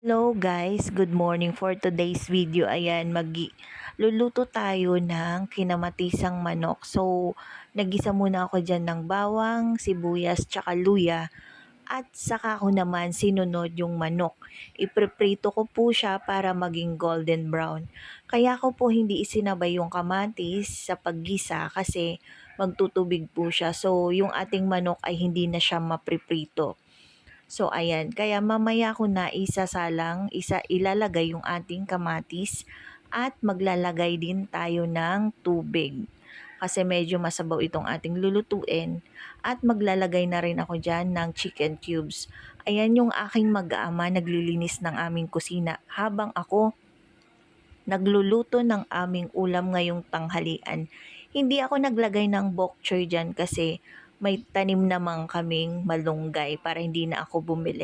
Hello guys, good morning. For today's video, ayan, luluto tayo ng kinamatisang manok. So, nagisa muna ako dyan ng bawang, sibuyas, tsaka luya. At saka ko naman sinunod yung manok. Ipreprito ko po siya para maging golden brown. Kaya ko po hindi isinabay yung kamatis sa paggisa kasi magtutubig po siya. So, yung ating manok ay hindi na siya mapriprito. So ayan, kaya mamaya ko na ilalagay yung ating kamatis at maglalagay din tayo ng tubig. Kasi medyo masabaw itong ating lulutuin at maglalagay na rin ako dyan ng chicken cubes. Ayan yung aking mag-aama naglilinis ng aming kusina habang ako nagluluto ng aming ulam ngayong tanghalian. Hindi ako naglagay ng bok choy dyan kasi may tanim namang kaming malunggay para hindi na ako bumili.